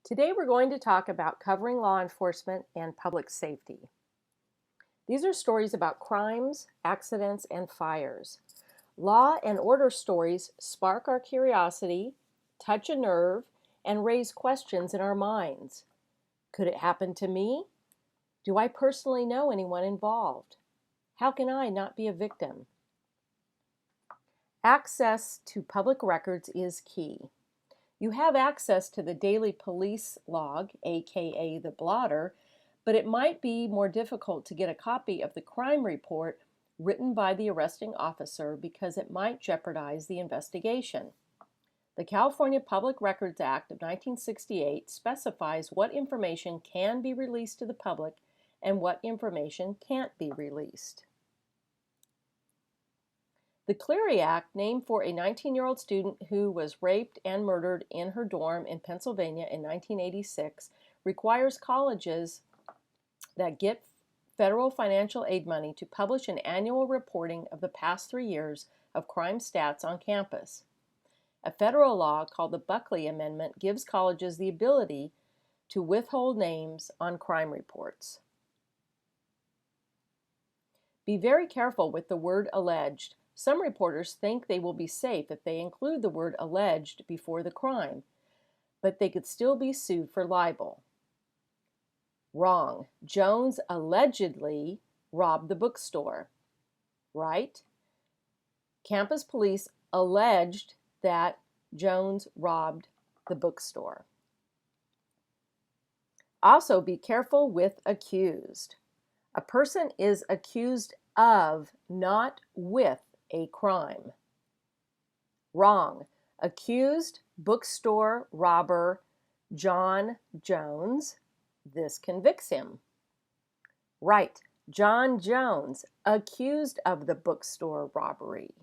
Today we're going to talk about covering law enforcement and public safety. These are stories about crimes, accidents, and fires. Law and order stories spark our curiosity, touch a nerve, and raise questions in our minds. Could it happen to me? Do I personally know anyone involved? How can I not be a victim? Access to public records is key. You have access to the daily police log, aka the blotter, but it might be more difficult to get a copy of the crime report written by the arresting officer because it might jeopardize the investigation. The California Public Records Act of 1968 specifies what information can be released to the public and what information can't be released. The Clery Act, named for a 19-year-old student who was raped and murdered in her dorm in Pennsylvania in 1986, requires colleges that get federal financial aid money to publish an annual reporting of the past 3 years of crime stats on campus. A federal law called the Buckley Amendment gives colleges the ability to withhold names on crime reports. Be very careful with the word alleged. Some reporters think they will be safe if they include the word alleged before the crime, but they could still be sued for libel. Wrong. Jones allegedly robbed the bookstore. Right? Campus police alleged that Jones robbed the bookstore. Also, be careful with accused. A person is accused of, not with, a crime. Wrong. Accused bookstore robber John Jones. This convicts him. Right. John Jones, accused of the bookstore robbery.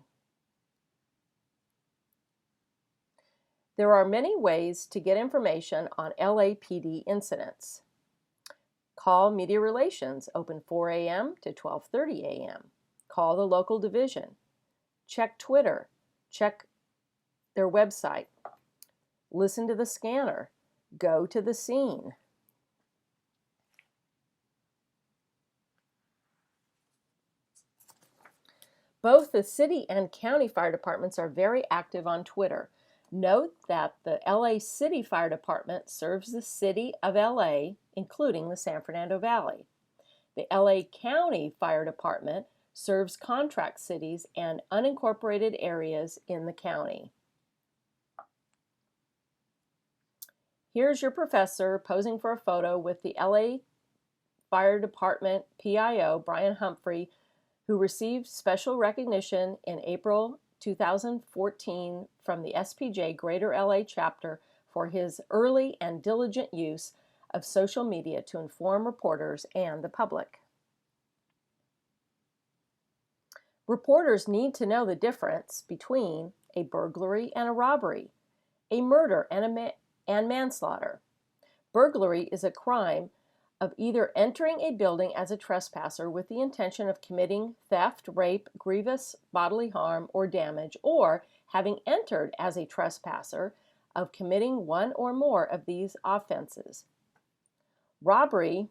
There are many ways to get information on LAPD incidents. Call Media Relations, open 4 a.m. to 12:30 a.m. Call the local division. Check Twitter. Check their website. Listen to the scanner. Go to the scene. Both the city and county fire departments are very active on Twitter. Note that the LA City Fire Department serves the city of LA, including the San Fernando Valley. The LA County Fire Department serves contract cities and unincorporated areas in the county. Here's your professor posing for a photo with the LA Fire Department PIO, Brian Humphrey, who received special recognition in April 2014 from the SPJ Greater LA chapter for his early and diligent use of social media to inform reporters and the public. Reporters need to know the difference between a burglary and a robbery, a murder and manslaughter. Burglary is a crime of either entering a building as a trespasser with the intention of committing theft, rape, grievous bodily harm, or damage, or having entered as a trespasser of committing one or more of these offenses. Robbery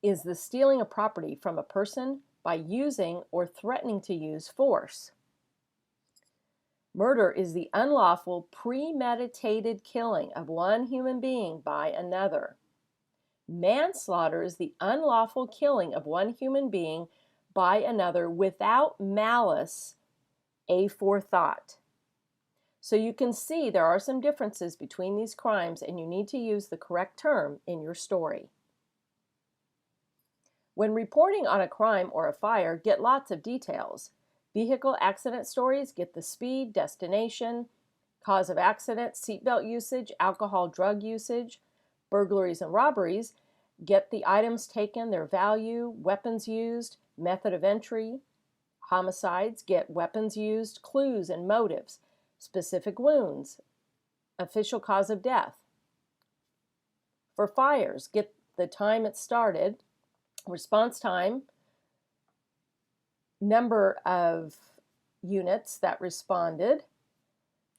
is the stealing of property from a person by using or threatening to use force. Murder is the unlawful, premeditated killing of one human being by another. Manslaughter is the unlawful killing of one human being by another without malice aforethought. So you can see there are some differences between these crimes, and you need to use the correct term in your story. When reporting on a crime or a fire, get lots of details. Vehicle accident stories get the speed, destination, cause of accident, seatbelt usage, alcohol, drug usage. Burglaries and robberies get the items taken, their value, weapons used, method of entry. Homicides get weapons used, clues and motives, specific wounds, official cause of death. For fires, get the time it started, response time, number of units that responded,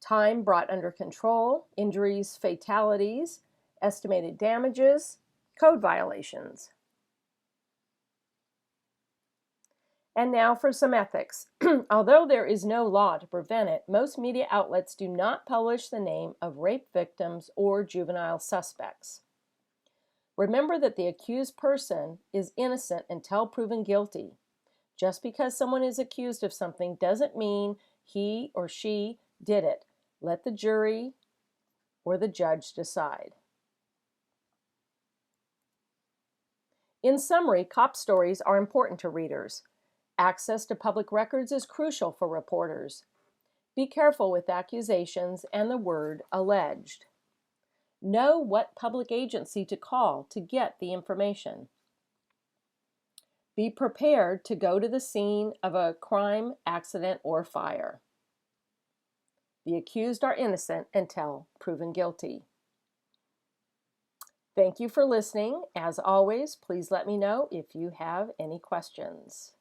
time brought under control, injuries, fatalities, estimated damages, code violations. And now for some ethics. Although there is no law to prevent it, most media outlets do not publish the name of rape victims or juvenile suspects. Remember that the accused person is innocent until proven guilty. Just because someone is accused of something doesn't mean he or she did it. Let the jury or the judge decide. In summary, cop stories are important to readers. Access to public records is crucial for reporters. Be careful with accusations and the word alleged. Know what public agency to call to get the information. Be prepared to go to the scene of a crime, accident, or fire. The accused are innocent until proven guilty. Thank you for listening. As always, please let me know if you have any questions.